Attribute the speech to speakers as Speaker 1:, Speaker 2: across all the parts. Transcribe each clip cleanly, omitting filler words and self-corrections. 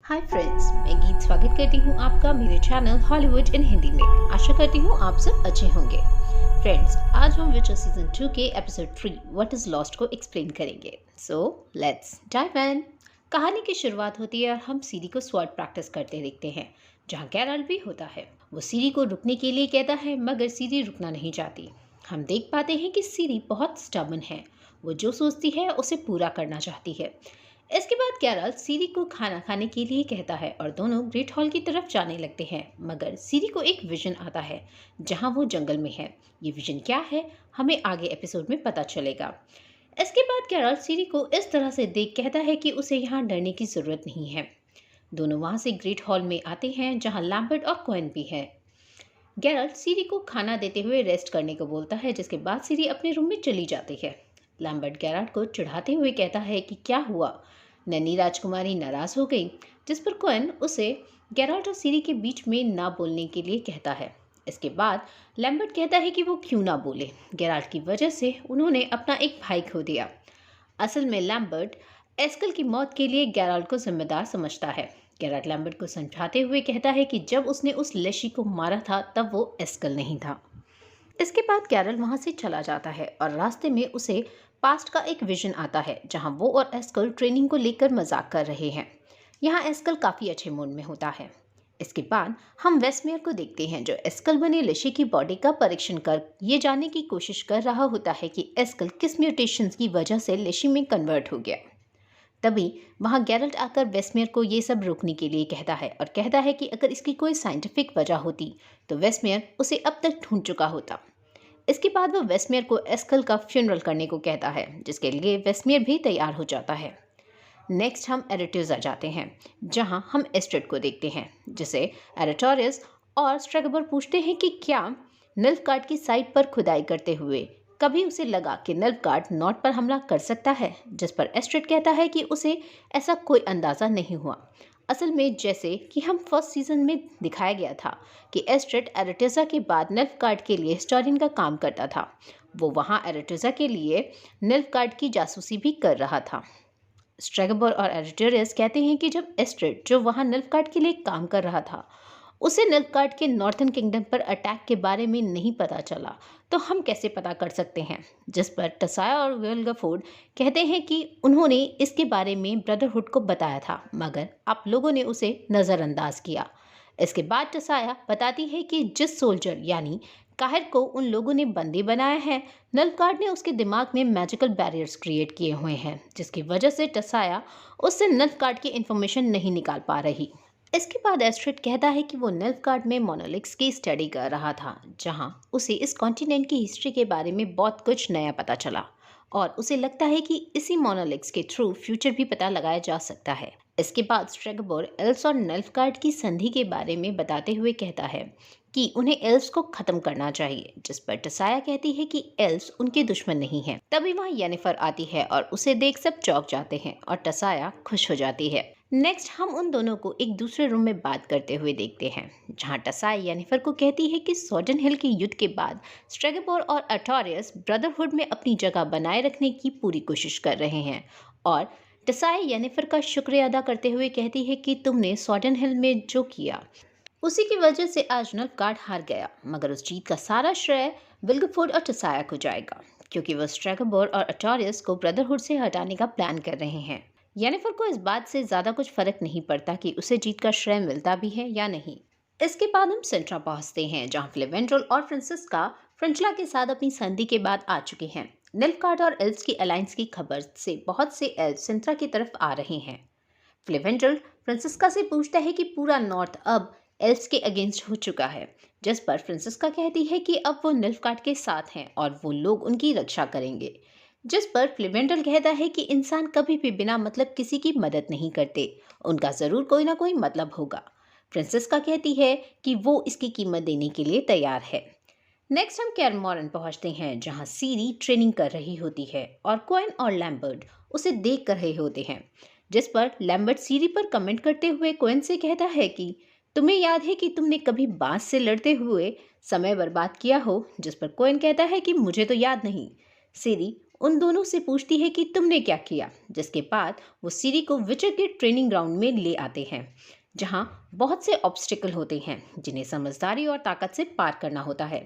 Speaker 1: Hi friends, मैं गीत स्वागत करती हूँ आपका मेरे चैनल हॉलीवुड इन हिंदी में। आशा करती हूँ आप सब अच्छे होंगे। फ्रेंड्स, आज हम विचर सीजन 2 के एपिसोड 3 व्हाट इज लॉस्ट को एक्सप्लेन करेंगे। So let's dive in. कहानी की शुरुआत होती है और हम सीरी को स्वॉर्ड प्रैक्टिस करते देखते हैं, जहाँ गेराल्ट भी होता है। वो सीरी को रुकने के लिए कहता है, मगर सीरी रुकना नहीं चाहती। हम देख पाते हैं कि सीरी बहुत स्टबर्न है। वो जो सोचती है उसे पूरा करना चाहती है। इसके बाद गेराल्ट सीरी को खाना खाने के लिए कहता है और दोनों ग्रेट हॉल की तरफ जाने लगते हैं। मगर सीरी को एक विजन आता है जहां वो जंगल में है। ये विजन क्या है, हमें आगे एपिसोड में पता चलेगा। इसके बाद गेराल्ट सीरी को इस तरह से देख कहता है कि उसे यहाँ डरने की जरूरत नहीं है। दोनों वहां से ग्रेट हॉल में आते हैं जहां लैम्बर्ट और कोएन भी है। गेराल्ट सीरी को खाना देते हुए रेस्ट करने को बोलता है, जिसके बाद सीरी अपने रूम में चली जाती है। लैम्बर्ट गेराल्ट को चिढ़ाते हुए कहता है कि क्या हुआ, नन्ही राजकुमारी नाराज हो गई। जिस पर कोएन उसे गेराल्ट और सीरी के बीच में ना बोलने के लिए कहता है। इसके बाद लैम्बर्ट कहता है कि वो क्यों ना बोले, गेराल्ट की वजह से उन्होंने अपना एक भाई खो दिया। असल में लैम्बर्ट एस्कल की मौत के लिए गेराल्ट को जिम्मेदार समझता है। गेराल्ट लैम्बर्ट को समझाते हुए कहता है कि जब उसने उस लेशी को मारा था तब वो एस्कल नहीं था। इसके बाद गेराल्ट वहां से चला जाता है और रास्ते में उसे पास्ट का एक विजन आता है जहां वो और एस्कल ट्रेनिंग को लेकर मजाक कर रहे हैं। यहाँ एस्कल काफी अच्छे मूड में होता है। इसके बाद हम वेस्टमेयर को देखते हैं, जो एस्कल बने लेशी की बॉडी का परीक्षण कर ये जानने की कोशिश कर रहा होता है कि एस्कल किस म्यूटेशंस की वजह से लेशी में कन्वर्ट हो गया। तभी वहां गेराल्ट आकर वेस्टमेयर को ये सब रोकने के लिए कहता है और कहता है कि अगर इसकी कोई साइंटिफिक वजह होती तो वेस्टमेयर उसे अब तक ढूंढ चुका होता। इसके बाद वो वेस्टमेयर को एस्कल का फ्यूनरल करने को कहता है, जिसके लिए वेस्टमेयर भी तैयार हो जाता है। नेक्स्ट हम एरेट्यूजा जाते हैं, जहां हम एस्ट्रेड को देखते हैं, जिसे एरेटोरियस और स्ट्रेगोर पूछते हैं कि क्या निल्फगार्ड की साइट पर खुदाई करते हुए कभी उसे लगा कि निल्फगार्ड नॉर्थ पर हमला कर सकता है। जिस पर एस्ट्रेड कहता है कि उसे ऐसा कोई अंदाज़ा नहीं हुआ। असल में जैसे कि हम फर्स्ट सीजन में दिखाया गया था कि एस्ट्रेड एरेट्यूजा के बाद निल्फगार्ड के लिए हिस्टोरियन का काम करता था। वो वहाँ एरेट्यूजा के लिए निल्फगार्ड की जासूसी भी कर रहा था। स्ट्रेगोर और एरेटोरियस कहते हैं कि जब एस्ट्रेड, जो वहाँ निल्फगार्ड के लिए काम कर रहा था, उसे निल्फगार्ड के नॉर्थन किंगडम पर अटैक के बारे में नहीं पता चला, तो हम कैसे पता कर सकते हैं। जिस पर टसाया और विल्गरफोर्ड कहते हैं कि उन्होंने इसके बारे में ब्रदरहुड को बताया था, मगर आप लोगों ने उसे नज़रअंदाज किया। इसके बाद टसाया बताती है कि जिस सोल्जर यानी काहिर को उन लोगों ने बंदी बनाया है, निल्फगार्ड ने उसके दिमाग में मैजिकल बैरियर्स क्रिएट किए हुए हैं, जिसकी वजह से टसाया उससे निल्फगार्ड की इंफॉर्मेशन नहीं निकाल पा रही। इसके बाद एस्ट्रेड कहता है कि वो निल्फगार्ड में मोनोलिक्स की स्टडी कर रहा था, जहां उसे इस कॉन्टिनेंट की हिस्ट्री के बारे में बहुत कुछ नया पता चला और उसे लगता है कि इसी मोनोलिक्स के थ्रू फ्यूचर भी पता लगाया जा सकता है। इसके बाद स्ट्रेगोर एल्व्स और निल्फगार्ड की संधि के बारे में बताते हुए कहता है कि उन्हें एल्व्स को खत्म करना चाहिए। जिस पर टसाया कहती है कि एल्व्स उनके दुश्मन नहीं हैं। तभी वहाँ येनिफर आती है और उसे देख सब चौंक जाते हैं और टसाया खुश हो जाती है। नेक्स्ट हम उन दोनों को एक दूसरे रूम में बात करते हुए देखते हैं, जहां टसाया येनिफर को कहती है कि सॉर्डन हिल के युद्ध के बाद स्ट्रेगोर और अटोरियस ब्रदरहुड में अपनी जगह बनाए रखने की पूरी कोशिश कर रहे हैं। और टसाया येनिफर का शुक्रिया अदा करते हुए कहती है कि तुमने सॉर्डन हिल में जो किया उसी की वजह से आज निल्फगार्ड हार गया, मगर उस जीत का सारा श्रेय विल्गरफोर्ड और टसाया को जाएगा, क्योंकि वह स्ट्रेगोर और अटोरियस को ब्रदरहुड से हटाने का प्लान कर रहे हैं। येनिफर को इस बात से ज़्यादा कुछ फर्क नहीं पड़ता कि उसे जीत का श्रेय मिलता भी है या नहीं। इसके बाद हम सेंट्रा पहुंचते हैं, जहां फ्लेवेंड्रल और फ्रांसिस्का फ्रेंचला के साथ अपनी संधि के बाद आ चुके हैं। निल्फगार्ड और एल्व्स की अलायंस की खबर से बहुत से एल्व्स सेंट्रा की तरफ आ रहे हैं। फ्लेवेंड्रल फ्रांसिस्का से पूछता है कि पूरा नॉर्थ अब एल्व्स के अगेंस्ट हो चुका है। जिस पर फ्रांसिस्का कहती है कि अब वो निल्फगार्ड के साथ हैं और वो लोग उनकी रक्षा करेंगे। जिस पर फ्लेवेंड्रल कहता है कि इंसान कभी भी बिना मतलब किसी की मदद नहीं करते, उनका ज़रूर कोई ना कोई मतलब होगा। फ्रांसिस्का कहती है कि वो इसकी कीमत देने के लिए तैयार है। नेक्स्ट हम कैर मॉरन पहुंचते हैं, जहां सीरी ट्रेनिंग कर रही होती है और कोएन और लैम्बर्ट उसे देख कर रहे होते हैं। जिस पर लैम्बर्ट सीरी पर कमेंट करते हुए कोएन से कहता है कि तुम्हें याद है कि तुमने कभी बांस से लड़ते हुए समय बर्बाद किया हो। जिस पर कोएन कहता है कि मुझे तो याद नहीं। सीरी उन दोनों से पूछती है कि तुमने क्या किया, जिसके बाद वो सीरी को विचर के ट्रेनिंग ग्राउंड में ले आते हैं, जहां बहुत से ऑब्स्टिकल होते हैं जिन्हें समझदारी और ताकत से पार करना होता है।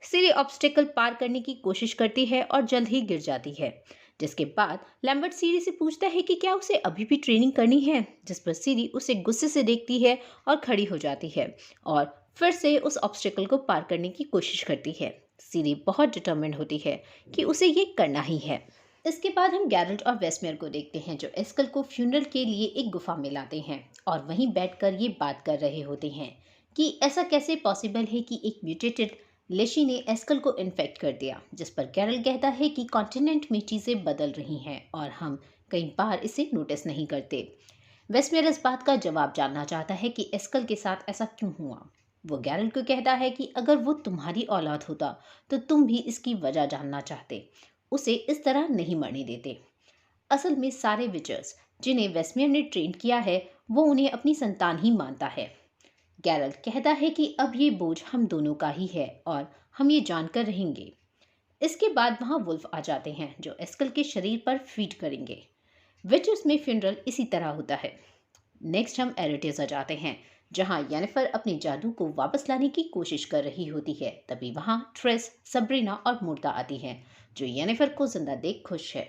Speaker 1: सीरी ऑब्स्टिकल पार करने की कोशिश करती है और जल्द ही गिर जाती है, जिसके बाद लैम्बर्ट सीरी से पूछता है कि क्या उसे अभी भी ट्रेनिंग करनी है, जिस पर सीरी उसे गुस्से से देखती है और खड़ी हो जाती है और फिर से उस ऑब्स्टिकल को पार करने की कोशिश करती है। सीरी बहुत डिटरमिन्ड होती है कि उसे ये करना ही है। इसके बाद हम गैरल्ट और वेस्मेयर को देखते हैं, जो एस्कल को फ्यूनरल के लिए एक गुफा में लाते हैं और वहीं बैठकर ये बात कर रहे होते हैं कि ऐसा कैसे पॉसिबल है कि एक म्यूटेटेड लेशी ने एस्कल को इन्फेक्ट कर दिया, जिस पर गैरल्ट कहता है कि कॉन्टिनेंट में चीज़ें बदल रही हैं और हम कई बार इसे नोटिस नहीं करते। वेस्मेयर इस बात का जवाब जानना चाहता है कि एस्कल के साथ ऐसा क्यों हुआ। वो गैरल्ट को कहता है कि अगर वो तुम्हारी औलाद होता तो तुम भी इसकी वजह जानना चाहते, उसे इस तरह नहीं मरने देते। असल में सारे विचर्स जिन्हें वेस्मेयर ने ट्रेन किया है वो उन्हें अपनी संतान ही मानता है। गैरल्ट कहता है कि अब ये बोझ हम दोनों का ही है और हम ये जानकर रहेंगे। इसके बाद वहाँ वुल्फ आ जाते हैं जो एस्कल के शरीर पर फीड करेंगे। विचर्स में फ्यूनरल इसी तरह होता है। नेक्स्ट हम एरिटिस आ जाते हैं, जहां येनिफर अपने जादू को वापस लाने की कोशिश कर रही होती है। तभी वहां ट्रेस, सब्रीना और मुर्दा आती हैं, जो येनिफर को जिंदा देख खुश है।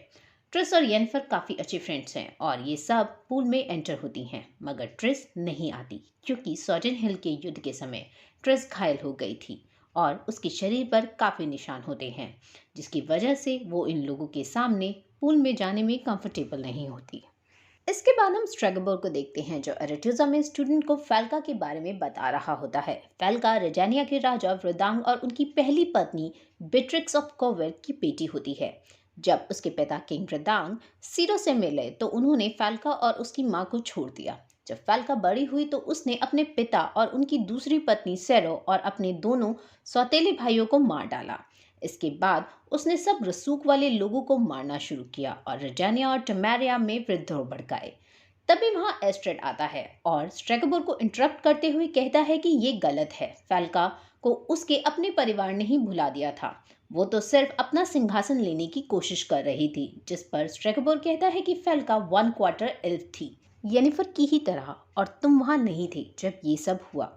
Speaker 1: ट्रेस और येनिफर काफ़ी अच्छे फ्रेंड्स हैं और ये सब पूल में एंटर होती हैं, मगर ट्रेस नहीं आती क्योंकि सॉजन हिल के युद्ध के समय ट्रेस घायल हो गई थी और उसके शरीर पर काफ़ी निशान होते हैं, जिसकी वजह से वो इन लोगों के सामने पूल में जाने में कंफर्टेबल नहीं होती। इसके बाद हम स्ट्रेगोर को देखते हैं, जो एरेट्यूजा में स्टूडेंट को फैल्का के बारे में बता रहा होता है। फैल्का रेजानिया के राजा वृदांग और उनकी पहली पत्नी बेट्रिक्स ऑफ कोवेर की बेटी होती है। जब उसके पिता किंग वृदांग सीरो से मिले तो उन्होंने फैल्का और उसकी मां को छोड़ दिया। जब फैल्का बड़ी हुई तो उसने अपने पिता और उनकी दूसरी पत्नी सेरो और अपने दोनों सौतेले भाइयों को मार डाला। इसके बाद उसने सब रसूख वाले लोगों को मारना शुरू किया और रेजानिया और टमेरिया में विद्रोह भड़काए। तभी वहां एस्ट्रेड आता है और स्ट्रेगोर को इंटरप्ट करते हुए कहता है कि ये गलत है। फैल्का को उसके अपने परिवार ने ही भुला दिया था, वो तो सिर्फ अपना सिंहासन लेने की कोशिश कर रही थी। जिस पर स्ट्रेगोर कहता है कि फैल्का 1/4 एल्फ थी, येनिफर की ही तरह, और तुम वहां नहीं थे जब ये सब हुआ।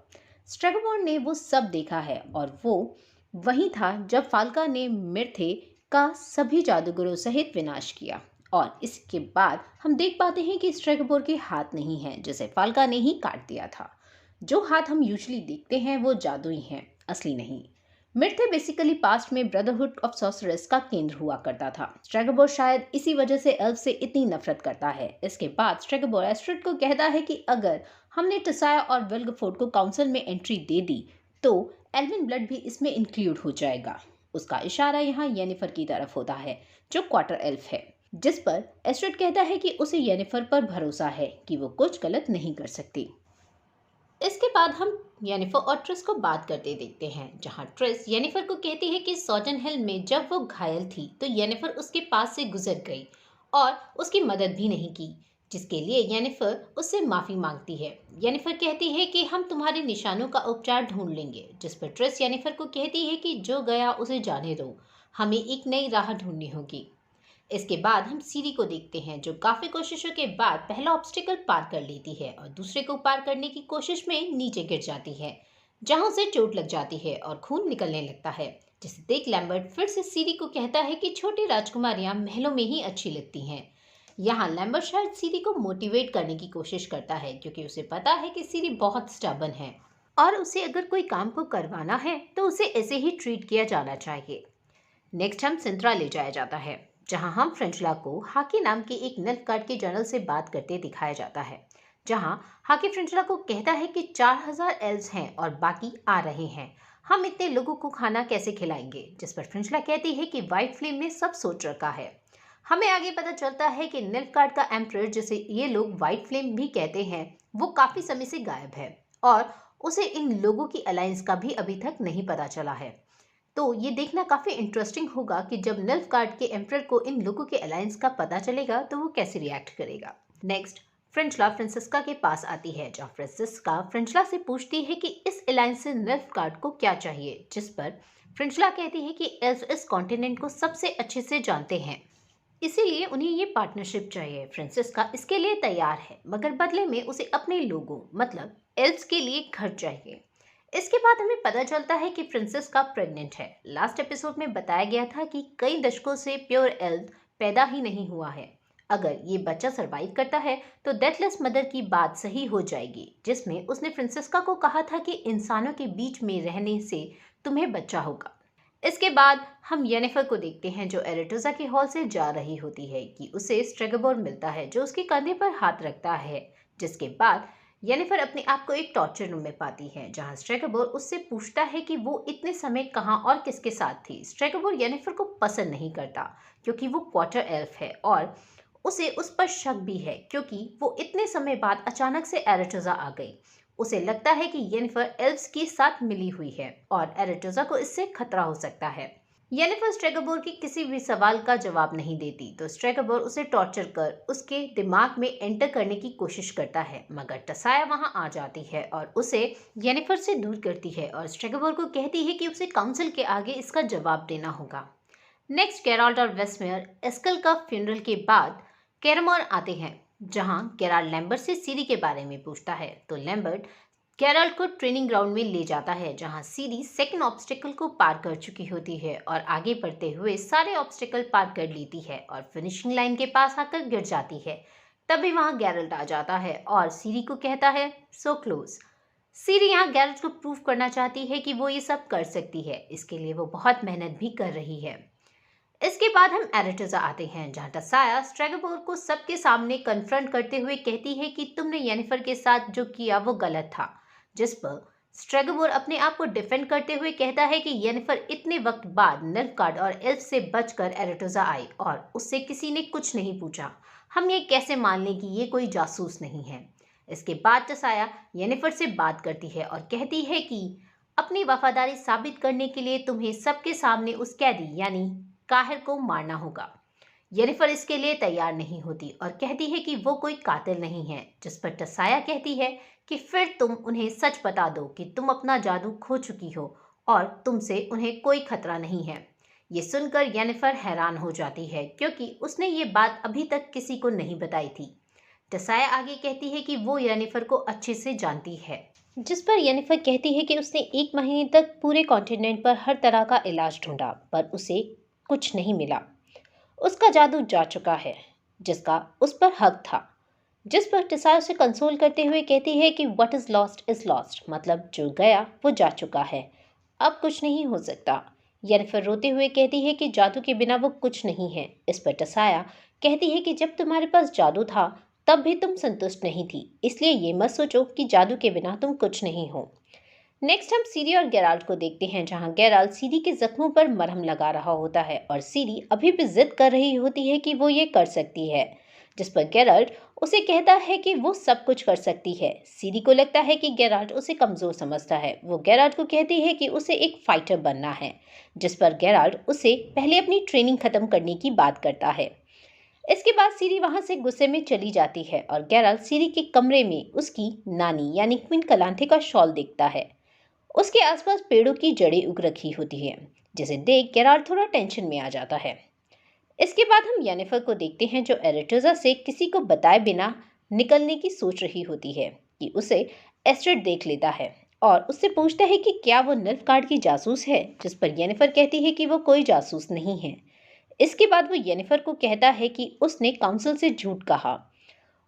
Speaker 1: स्ट्रेगोर ने वो सब देखा है और वो वही था जब फाल्का ने मिर्थे का सभी जादूगरों सहित विनाश किया। और इसके बाद हम देख पाते हैं कि स्ट्रेगोर के हाथ नहीं हैं, जिसे फाल्का ने ही काट दिया था। जो हाथ हम यूजुअली देखते हैं वो जादुई हैं, असली नहीं। मिर्थे बेसिकली पास्ट में ब्रदरहुड ऑफ सॉर्सरर्स का केंद्र हुआ करता था। स्ट्रेगोर शायद इसी वजह से एल्फ से इतनी नफरत करता है। इसके बाद स्ट्रेगोर एस्ट्रेड को कहता है कि अगर हमने टसाया और विल्गफोर्ड को काउंसिल में एंट्री दे दी तो एल्विन ब्लड भी इसमें इंक्लूड हो जाएगा। उसका इशारा यहाँ येनिफर की तरफ होता है, जो क्वार्टर एल्फ है, जिस पर एस्ट्रेड कहता है कि उसे येनिफर पर भरोसा है कि वो कुछ गलत नहीं कर सकती। इसके बाद हम येनिफर और ट्रिस को बात करते देखते हैं, जहां ट्रिस येनिफर को कहती है कि सॉजन हिल में जब वो घायल थी तो येनिफर उसके पास से गुजर गई और उसकी मदद भी नहीं की, जिसके लिए येनिफर उससे माफ़ी मांगती है। येनिफर कहती है कि हम तुम्हारे निशानों का उपचार ढूंढ लेंगे, जिस पर ट्रिस येनिफर को कहती है कि जो गया उसे जाने दो, हमें एक नई राह ढूंढनी होगी। इसके बाद हम सीरी को देखते हैं, जो काफ़ी कोशिशों के बाद पहला ऑब्स्टिकल पार कर लेती है और दूसरे को पार करने की कोशिश में नीचे गिर जाती है, जहां उसे चोट लग जाती है और खून निकलने लगता है, जिसे देख लैम्बर्ट फिर से सीरी को कहता है कि छोटी राजकुमारियां महलों में ही अच्छी लगती हैं। यहाँ लैम्बर्ट शायद सीरी को मोटिवेट करने की कोशिश करता है, क्योंकि उसे पता है कि सीरी बहुत स्टबर्न है और उसे अगर कोई काम को करवाना है तो उसे ऐसे ही ट्रीट किया जाना चाहिए। नेक्स्ट हम सिंत्रा ले जाया जाता है, जहां हम फ्रेंचला को हाकी नाम के एक निल्फगार्ड के जनरल से बात करते दिखाया जाता है, जहां हाकी फ्रेंचला को कहता है कि 4000 एल्व्स हैं और बाकी आ रहे हैं, हम इतने लोगों को खाना कैसे खिलाएंगे। जिस पर फ्रेंचला कहती है कि व्हाइट फ्लेम ने सब सोच रखा है। हमें आगे पता चलता है कि निल्फगार्ड का एम्परर, जिसे ये लोग व्हाइट फ्लेम भी कहते हैं, वो काफ़ी समय से गायब है और उसे इन लोगों की अलायंस का भी अभी तक नहीं पता चला है। तो ये देखना काफ़ी इंटरेस्टिंग होगा कि जब निल्फगार्ड के एम्परर को इन लोगों के अलायंस का पता चलेगा तो वो कैसे रिएक्ट करेगा। नेक्स्ट फ्रेंचला फ्रांसिस्का के पास आती है, जहाँ फ्रांसिस्का फ्रेंचला से पूछती है कि इस अलायंस से निल्फगार्ड को क्या चाहिए। जिस पर फ्रेंचला कहती है कि एल्फ इस कॉन्टिनेंट को सबसे अच्छे से जानते हैं इसीलिए उन्हें ये पार्टनरशिप चाहिए। फ्रांसिस्का इसके लिए तैयार है, मगर बदले में उसे अपने लोगों मतलब एल्व्स के लिए घर चाहिए। इसके बाद हमें पता चलता है कि फ्रांसिस्का प्रेग्नेंट है। लास्ट एपिसोड में बताया गया था कि कई दशकों से प्योर एल्व पैदा ही नहीं हुआ है। अगर ये बच्चा सरवाइव करता है तो डेथलेस मदर की बात सही हो जाएगी, जिसमें उसने फ्रांसिस्का को कहा था कि इंसानों के बीच में रहने से तुम्हें बच्चा होगा। इसके बाद हम येनिफर को देखते हैं जो एरेटोजा के हॉल से जा रही होती है कि उसे स्ट्रेगोर मिलता है जो उसके कंधे पर हाथ रखता है। जिसके बाद येनिफर अपने आप को एक टॉर्चर रूम में पाती है जहां स्ट्रेगोर उससे पूछता है कि वो इतने समय कहां और किसके साथ थी। स्ट्रेगोर येनिफर को पसंद नहीं करता क्योंकि वो क्वार्टर एल्फ है और उसे उस पर शक भी है क्योंकि वो इतने समय बाद अचानक से एरेटोजा आ गई। उसे लगता है कि येनिफर एल्व्स के साथ मिली हुई है और एरेटोजा को इससे खतरा हो सकता है। येनिफर स्ट्रेगोर के किसी भी सवाल का जवाब नहीं देती तो स्ट्रेगोर उसे टॉर्चर कर उसके दिमाग में एंटर करने की कोशिश करता है, मगर टसाया वहां आ जाती है और उसे येनिफर से दूर करती है और स्ट्रेगोर को कहती है कि उसे काउंसिल के आगे इसका जवाब देना होगा। नेक्स्ट गेराल्ट और वेस्टमेयर एस्कल का फ्यूनरल के बाद कैरमोर आते हैं जहां गेराल्ट लैम्बर्ट से सीरी के बारे में पूछता है तो लैम्बर्ट गेराल्ट को ट्रेनिंग ग्राउंड में ले जाता है जहां सीरी सेकंड ऑब्स्टिकल को पार कर चुकी होती है और आगे बढ़ते हुए सारे ऑब्स्टिकल पार कर लेती है और फिनिशिंग लाइन के पास आकर गिर जाती है। तभी वहां गेराल्ट आ जाता है और सीरी को कहता है सो क्लोज। सीरी यहाँ गेराल्ट को प्रूव करना चाहती है कि वो ये सब कर सकती है, इसके लिए वो बहुत मेहनत भी कर रही है। इसके बाद हम एरेटोजा आते हैं जहां टसाया स्ट्रेगोर को सबके सामने कन्फ्रंट करते हुए कहती है कि तुमने येनिफर के साथ जो किया वो गलत था। जिस पर स्ट्रेगोर अपने आप को डिफेंड करते हुए कहता है कि येनिफर इतने वक्त बाद निल्फगार्ड और एल्फ से बचकर एरेटोजा आई और उससे किसी ने कुछ नहीं पूछा। हम ये कैसे मान लें कि ये कोई जासूस नहीं है। इसके बाद टसाया येनिफर से बात करती है और कहती है कि अपनी वफादारी साबित करने के लिए तुम्हें सबके सामने उस कैदी यानी काहिर को मारना होगा। येनिफर इसके लिए तैयार नहीं होती और कहती है कि वो कोई कातिल नहीं है, जिस पर टसाया कहती है कि फिर तुम उन्हें सच बता दो कि तुम अपना जादू खो चुकी हो और तुमसे उन्हें कोई खतरा नहीं है। ये सुनकर येनिफर हैरान हो जाती है क्योंकि उसने ये बात अभी तक किसी को नहीं बताई थी। टसाया आगे कहती है कि वो येनिफर को अच्छे से जानती है, जिस पर येनिफर कहती है कि उसने 1 महीने तक पूरे कॉन्टिनेंट पर हर तरह का इलाज ढूंढा पर उसे कुछ नहीं मिला। उसका जादू जा चुका है जिसका उस पर हक था। जिस पर टसाया उसे कंसोल करते हुए कहती है कि व्हाट इज लॉस्ट मतलब जो गया वो जा चुका है, अब कुछ नहीं हो सकता। येनिफर रोते हुए कहती है कि जादू के बिना वो कुछ नहीं है। इस पर टसाया कहती है कि जब तुम्हारे पास जादू था तब भी तुम संतुष्ट नहीं थी, इसलिए ये मत सोचो कि जादू के बिना तुम कुछ नहीं हो। नेक्स्ट हम सीरी और गेराल्ट को देखते हैं जहां गेराल्ट सीरी के जख्मों पर मरहम लगा रहा होता है और सीरी अभी भी जिद कर रही होती है कि वो ये कर सकती है। जिस पर गेराल्ट उसे कहता है कि वो सब कुछ कर सकती है। सीरी को लगता है कि गेराल्ट उसे कमजोर समझता है। वो गेराल्ट को कहती है कि उसे एक फाइटर बनना है, जिस पर गेराल्ट उसे पहले अपनी ट्रेनिंग खत्म करने की बात करता है। इसके बाद सीरी वहां से गुस्से में चली जाती है और गेराल्ट सीरी के कमरे में उसकी नानी यानी क्वीन कलांथे का शॉल देखता है। उसके आसपास पेड़ों की जड़ें उग रखी होती हैं, जिसे देख गेराल्ट थोड़ा टेंशन में आ जाता है। इसके बाद हम येनिफर को देखते हैं जो एरेटोजा से किसी को बताए बिना निकलने की सोच रही होती है कि उसे एस्ट्रेड देख लेता है और उससे पूछता है कि क्या वो निल्फगार्ड की जासूस है, जिस पर येनिफर कहती है कि वो कोई जासूस नहीं है। इसके बाद वो येनिफर को कहता है कि उसने काउंसिल से झूठ कहा।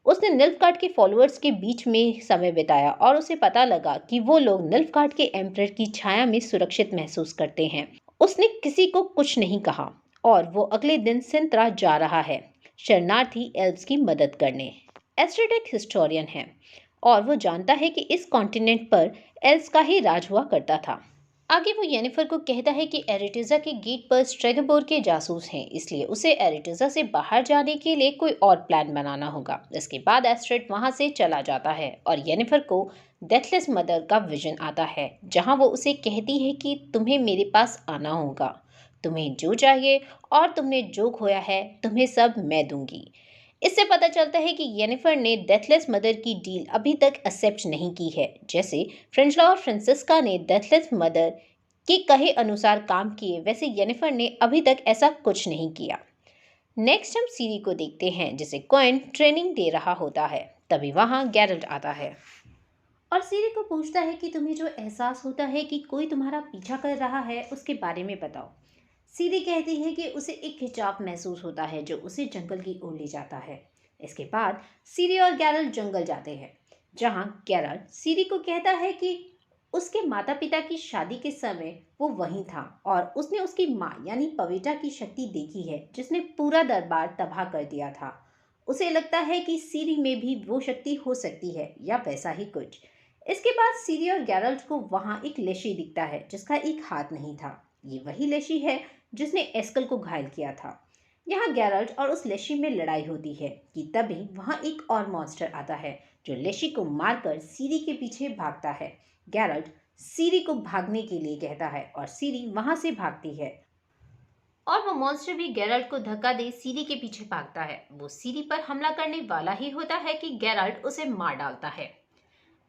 Speaker 1: उसने निल्फगार्ड के फॉलोअर्स के बीच में समय बिताया और उसे पता लगा कि वो लोग निल्फगार्ड के एम्परर की छाया में सुरक्षित महसूस करते हैं। उसने किसी को कुछ नहीं कहा और वो अगले दिन सिंत्रा जा रहा है शरणार्थी एल्व्स की मदद करने। एस्ट्रेड एक हिस्टोरियन है और वो जानता है कि इस कॉन्टिनेंट पर एल्व्स का ही राज हुआ करता था। आगे वो येनिफर को कहता है कि एरेटोजा के गेट पर स्ट्रेगोर के जासूस हैं, इसलिए उसे एरेटोजा से बाहर जाने के लिए कोई और प्लान बनाना होगा। इसके बाद एस्ट्रेड वहां से चला जाता है और येनिफर को डेथलेस मदर का विजन आता है जहां वो उसे कहती है कि तुम्हें मेरे पास आना होगा, तुम्हें जो चाहिए और तुमने जो खोया है तुम्हें सब मैं दूंगी। इससे पता चलता है कि येनिफर ने डेथलेस मदर की डील अभी तक एक्सेप्ट नहीं की है। जैसे फ्रेंचला और फ्रांसिस्का ने डेथलेस मदर के कहे अनुसार काम किए, वैसे येनिफर ने अभी तक ऐसा कुछ नहीं किया। नेक्स्ट हम सीरी को देखते हैं जिसे क्विन ट्रेनिंग दे रहा होता है। तभी वहाँ गैरल्ट आता है और सीरी को पूछता है कि तुम्हें जो एहसास होता है कि कोई तुम्हारा पीछा कर रहा है उसके बारे में बताओ। सीरी कहती है कि उसे एक खिंचाव महसूस होता है जो उसे जंगल की ओर ले जाता है। इसके बाद सीरी और गैरल्ट जंगल जाते हैं जहाँ गैरल्ट सीरी को कहता है कि उसके माता पिता की शादी के समय वो वहीं था और उसने उसकी माँ यानी पवेटा की शक्ति देखी है जिसने पूरा दरबार तबाह कर दिया था। उसे लगता है कि सीरी में भी वो शक्ति हो सकती है या वैसा ही कुछ। इसके बाद सीरी और गैरल्ट को वहाँ एक लेशी दिखता है जिसका एक हाथ नहीं था। ये वही लेशी है जिसने एस्कल को घायल किया था। यहाँ गैरल्ट और उस लेशी में लड़ाई होती है कि तभी वहाँ एक और मॉन्स्टर आता है जो लेशी को मारकर सीरी के पीछे भागता है। गैरल्ट सीरी को भागने के लिए कहता है और सीरी वहां से भागती है और वो मॉन्स्टर भी गैरल्ट को धक्का दे सीरी के पीछे भागता है। वो सीरी पर हमला करने वाला ही होता है कि गैरल्ट उसे मार डालता है।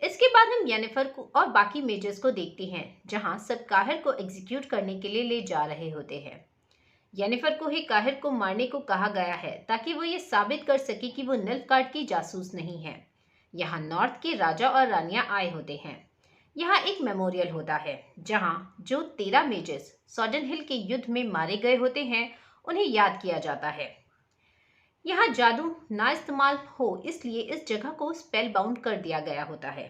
Speaker 1: इसके बाद हम येनिफर को और बाकी मेजर्स को देखते हैं जहां सब काहिर को एग्जीक्यूट करने के लिए ले जा रहे होते हैं। येनिफर को ही काहिर को मारने को कहा गया है ताकि वो ये साबित कर सके कि वो निल्फगार्ड की जासूस नहीं है। यहाँ नॉर्थ के राजा और रानियां आए होते हैं। यहाँ एक मेमोरियल होता है जहाँ जो 13 मेजर्स सॉडन हिल के युद्ध में मारे गए होते हैं उन्हें याद किया जाता है। यहाँ जादू ना इस्तेमाल हो इसलिए इस जगह को स्पेल बाउंड कर दिया गया होता है।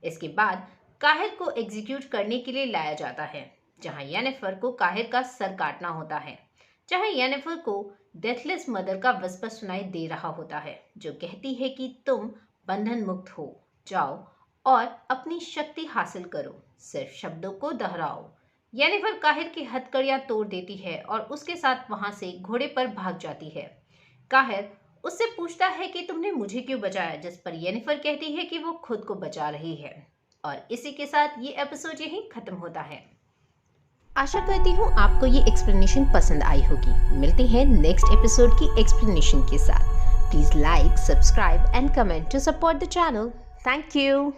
Speaker 1: इसके बाद काहिर को एग्जीक्यूट करने के लिए लाया जाता है जहाँ येनिफर को काहिर का सर काटना होता है। जहाँ येनिफर को डेथलेस मदर का विस्पर सुनाई दे रहा होता है जो कहती है कि तुम बंधन मुक्त हो जाओ और अपनी शक्ति हासिल करो, सिर्फ शब्दों को दोहराओ। येनिफर काहिर की हथकड़ियां तोड़ देती है और उसके साथ वहां से घोड़े पर भाग जाती है। काहिर उससे पूछता है कि तुमने मुझे क्यों बचाया, जिस पर येनिफर कहती है कि वो खुद को बचा रही है। और इसी के साथ ये एपिसोड यहीं खत्म होता है। आशा करती हूँ आपको ये एक्सप्लेनेशन पसंद आई होगी। मिलते हैं नेक्स्ट एपिसोड की एक्सप्लेनेशन के साथ। Please like, subscribe and comment to support the channel. Thank you.